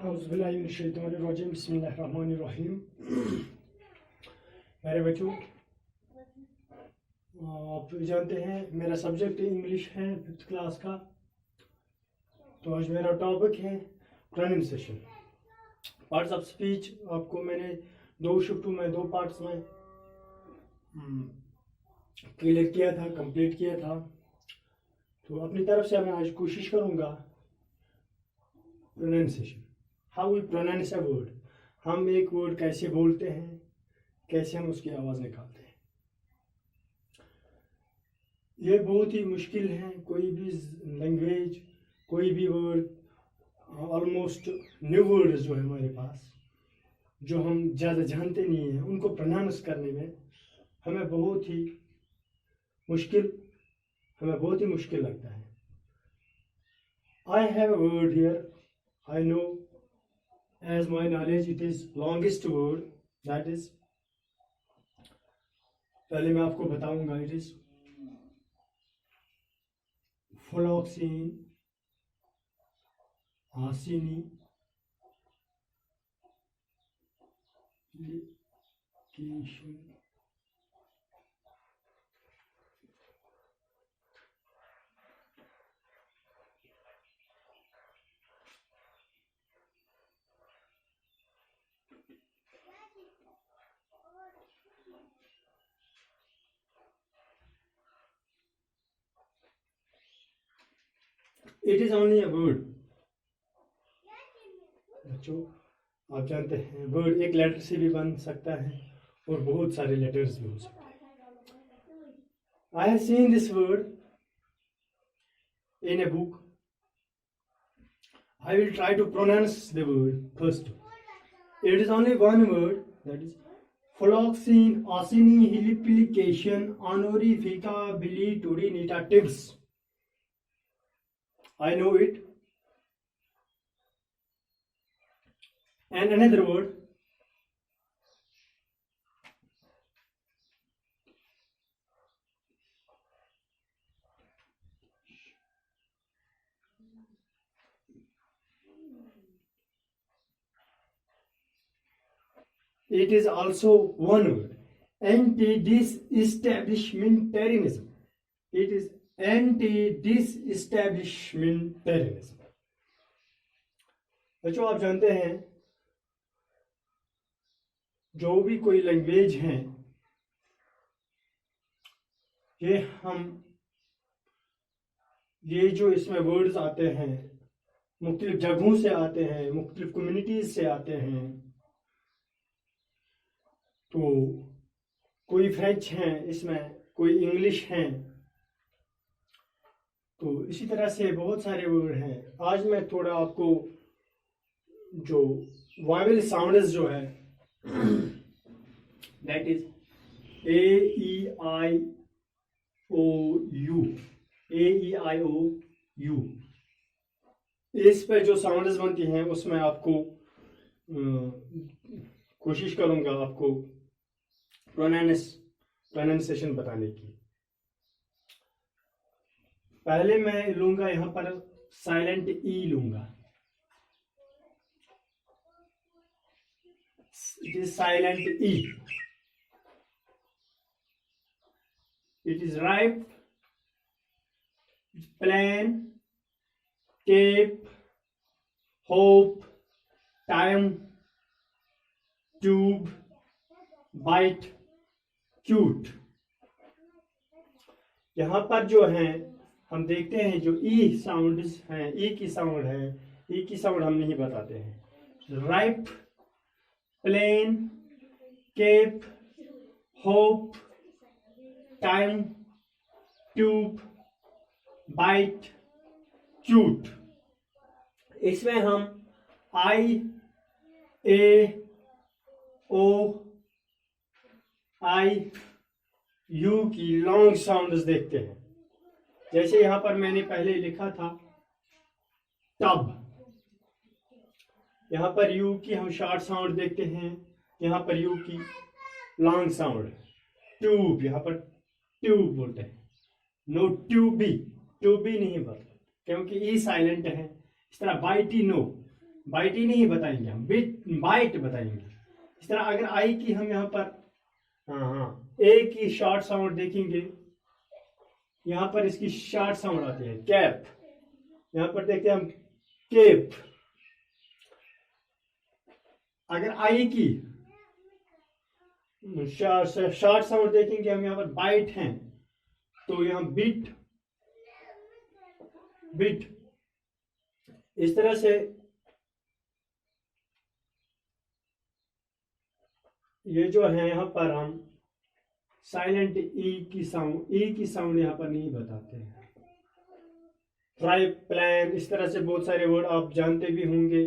औज़ुबिल्लाहिमिनश्शैतानिर्रजीम बिस्मिल्लाहिर्रहमानिर्रहीम। मेरे बच्चों, आप जानते हैं मेरा सब्जेक्ट इंग्लिश है 5th क्लास का। तो आज मेरा टॉपिक है प्रोनाउंसिएशन। पार्ट्स ऑफ स्पीच आपको मैंने 2 शिफ्टों में 2 पार्ट्स में क्लियर किया था, कंप्लीट किया था। तो अपनी तरफ से मैं आज कोशिश करूँगा pronunciation, how we pronounce a word, हम एक वर्ड कैसे बोलते हैं, कैसे हम उसकी आवाज़ निकालते हैं। ये बहुत ही मुश्किल है। कोई भी लैंग्वेज, कोई भी वर्ड, ऑलमोस्ट न्यू वर्ड जो है हमारे पास, जो हम ज़्यादा जानते नहीं हैं, उनको प्रोनाउंस करने में हमें बहुत ही मुश्किल लगता है। I have a word here, I know as my knowledge it is longest word, that is, पहले मैं आपको बताऊंगा, it is floccinaucinihilipilification. It is only a word. बच्चों, आप जानते हैं वर्ड एक लेटर से भी बन सकता है और बहुत सारे लेटर्स भी हो सकते हैं। I have seen this word in a book. I will try to pronounce the word first. It is only one word, that is Phloxine acinihiliplication honorifica biliturinitatives. I know it. And another word, it is also one word, anti-disestablishmentarianism. It is anti-disestablishmentarianism. बच्चों, आप जानते हैं जो भी कोई language है, ये जो इसमें वर्ड्स आते हैं मुख्तलिफ जगहों से आते हैं, मुख्तलिफ कम्युनिटीज से आते हैं। तो कोई फ्रेंच हैं इसमें, कोई इंग्लिश हैं, तो इसी तरह से बहुत सारे वर्ड हैं। आज मैं थोड़ा आपको जो वावेल साउंड्स जो है, दैट इज A-E-I-O-U, A-E-I-O-U, इस पे जो साउंड्स बनती हैं उसमें आपको कोशिश करूंगा आपको प्रोनाउंसिएशन बताने की। पहले मैं लूंगा यहां पर साइलेंट ई लूंगा। It is silent E. It is ripe, plan, tape, hope, time, tube, bite, cute. यहां पर जो है हम देखते हैं जो ई साउंड्स हैं, ई की साउंड है, ई की साउंड हम नहीं बताते हैं। Ripe, plane, cape, hope, time, tube, bite, cute. इसमें हम I, A, O, I, U की लॉन्ग साउंड्स देखते हैं। जैसे यहां पर मैंने पहले लिखा था टब, यहां पर यू की हम शॉर्ट साउंड देखते हैं, यहां पर यू की लॉन्ग साउंड। ट्यूब, यहां पर ट्यूब बोलते हैं, नो ट्यूबी, ट्यूबी नहीं बोलते क्योंकि ई साइलेंट है। इस तरह बाइटी नो, बाइट ही नहीं बताएंगे, हम बिट बाइट बताएंगे। इस तरह अगर आई की हम यहाँ पर ए की शॉर्ट साउंड देखेंगे, यहाँ पर इसकी शॉर्ट साउंड आती है कैप, यहाँ पर देखते हैं हम केप। अगर आई की शॉर्ट साउंड देखेंगे हम, यहाँ पर बाइट हैं, तो यहाँ बिट बिट। इस तरह से ये जो है यहाँ पर हम साइलेंट ई की साउंड यहाँ पर नहीं बताते हैं। ट्राई प्लान, इस तरह से बहुत सारे वर्ड आप जानते भी होंगे,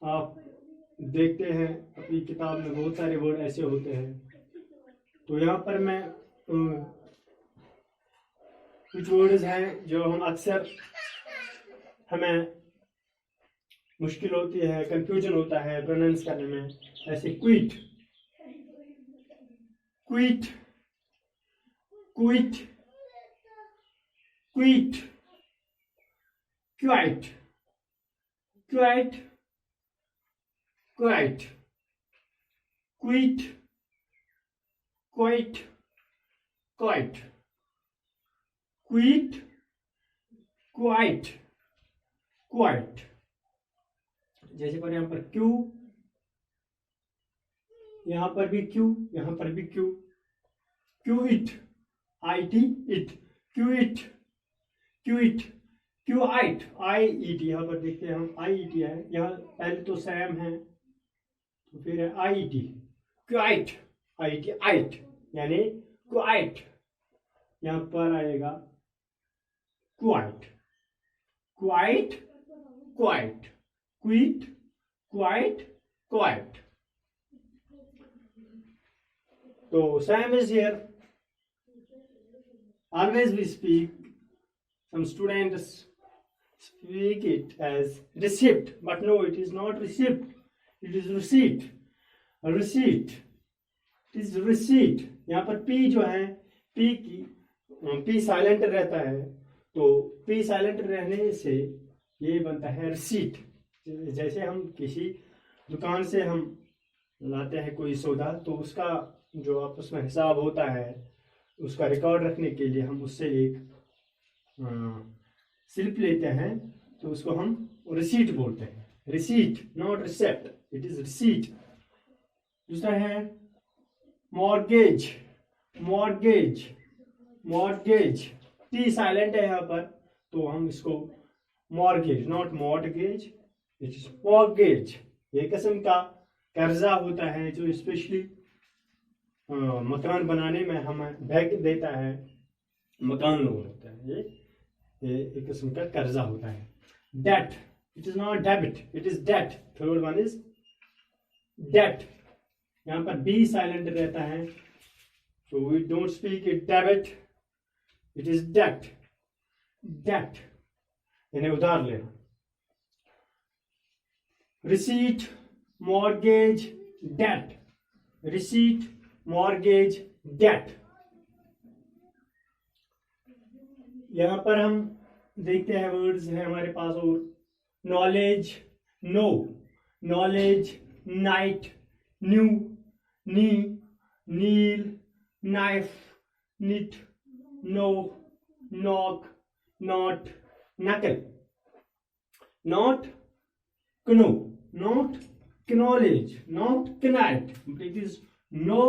आप देखते हैं अपनी किताब में बहुत सारे वर्ड ऐसे होते हैं। तो यहाँ पर मैं कुछ वर्ड्स हैं जो हम अक्सर हमें मुश्किल होती है, कंफ्यूजन होता है प्रोनाउंस करने में। ऐसे quit quit quit quit quite quite quite quit quite quite quit quite quite. जैसे पर यहाँ पर क्यू, यहाँ पर भी क्यू, यहाँ पर भी Q, quit, I T it, quit, quit, Q right, I E T. यहाँ पर देखते हैं हम आई ई टी है, यहाँ पहले तो सैम है तो फिर है I E T, Q right, I T आइट यानी क्वाइट। यहाँ पर आएगा quite, quite quite, quit quite quite. So Sam is here. Always we speak. Some students speak it as receipt, but no, it is not receipt. It is receipt. A receipt. It is receipt. यहाँ पर P जो है, P silent रहता है, तो P silent रहने से ये बनता है receipt। जैसे हम किसी दुकान से हम लाते हैं कोई सौदा, तो उसका जो आपस में हिसाब होता है उसका रिकॉर्ड रखने के लिए हम उससे एक स्लिप लेते हैं, तो उसको हम रिसीट बोलते हैं। Receipt, not recept, it is receipt. दूसरा है mortgage, mortgage, mortgage, T silent है यहाँ पर, तो हम इसको mortgage, not mortgage, it is mortgage. एक किस्म का कर्जा होता है जो स्पेशली मकान बनाने में हमें बैंक देता है, मकान लोन होता है, ये एक किस्म का कर्जा होता है। Debt, it is not debit, it is debt. Third one is debt. यहाँ पर बी साइलेंट रहता है, so we don't speak it debit, it is debt. Debt यानी उधार लेना। Receipt, mortgage, debt, receipt, mortgage, debt. यहां पर हम देखते हैं वर्ड्स हैं हमारे पास और knowledge, no, knowledge, knight, new, knee, kneel, knife, knit, no, knock, knot, knuckle. Not know, not knowledge, not knight, but it is no,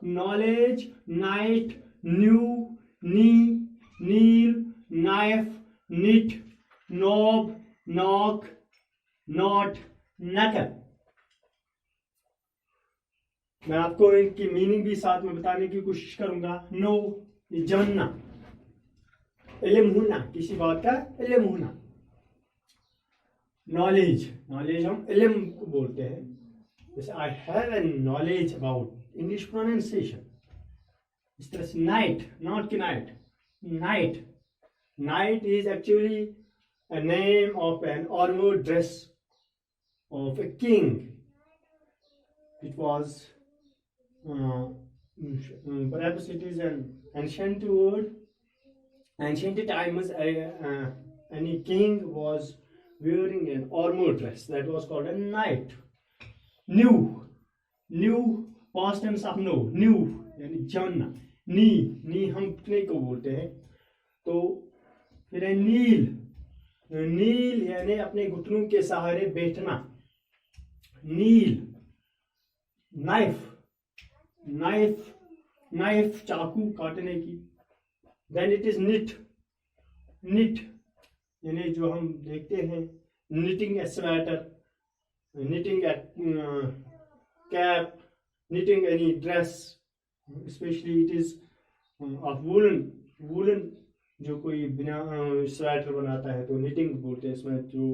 knowledge, night, new, knee, kneel, knife, knit, knob, knock, knot, knuckle। मैं आपको इनकी meaning भी साथ में बताने की कोशिश करूंगा। नो, जानना, इल्म होना, किसी बात का इल्म होना। नॉलेज, नॉलेज हम इल्म को बोलते हैं, जैसे I have an knowledge about English pronunciation. इस तरह से नाइट, नॉट कि night, night, night is actually a name of an armored dress of a king. It was perhaps it is an ancient word. Ancient times any king was wearing an armor dress. That was called a knight. New past tense of no. New यानी जानना. नी हम कितने को बोलते हैं. तो फिर है नील यानी अपने घुटनों के सहारे बैठना. नील. नाइफ चाकू काटने की. देन इट इज निट यानी जो हम देखते हैं knitting A sweater, knitting A cap, knitting any dress, specially it is of woollen. जो कोई बिना स्वेटर बनाता है तो निटिंग बोलते हैं. इसमें जो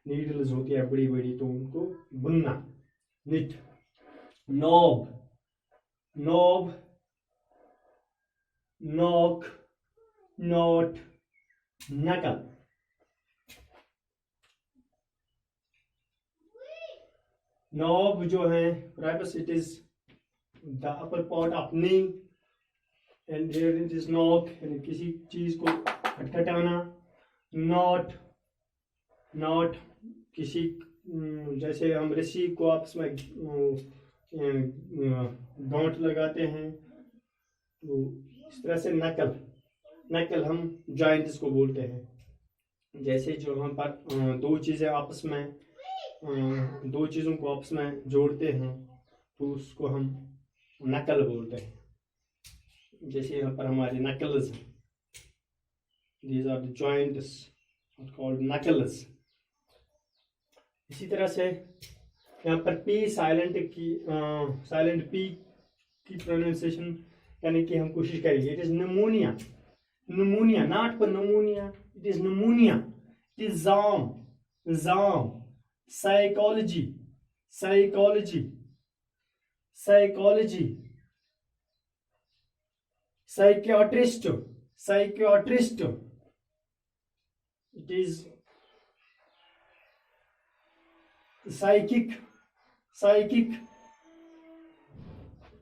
नीडल्स होती है बड़ी बड़ी तो उनको बुनना. Knit. Knob, knock, knot, knuckle. Knob जो है राइबस it is the upper part of knee and here it is knock यानी किसी चीज को खटखटाना. नॉट किसी जैसे हम रस्सी को आपस में गांठ लगाते हैं तो इस तरह से. नकल हम जॉइंट्स को बोलते हैं. जैसे जो हम पर दो चीज़ों को आपस में जोड़ते हैं तो उसको हम नकल बोलते हैं. जैसे यहाँ पर हमारे नकल्स हैं. These are the joints called knuckles. इसी तरह से यहाँ पर पी साइलेंट पी की प्रोनाउंसिएशन करने की हम कोशिश करेंगे. इट इज निमोनिया, नॉट पर pneumonia. It is pneumonia. It is jam. Psychology. Psychiatrist. It is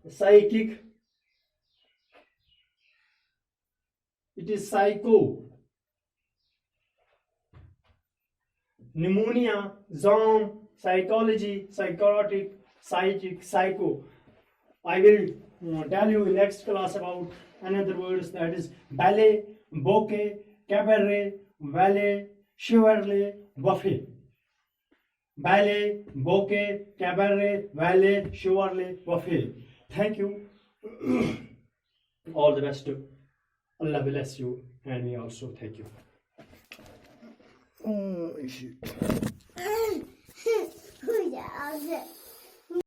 psychic. It is psycho. Pneumonia, zom, psychology, psychotic, psychic, psycho. I will tell you in next class about another words, that is ballet, bouquet, cabaret, valet, chevalet, buffet. Ballet, bouquet, cabaret, valet, chevalet, buffet. Thank you. All the best. Allah bless you and me also. Thank you. Oh, shit.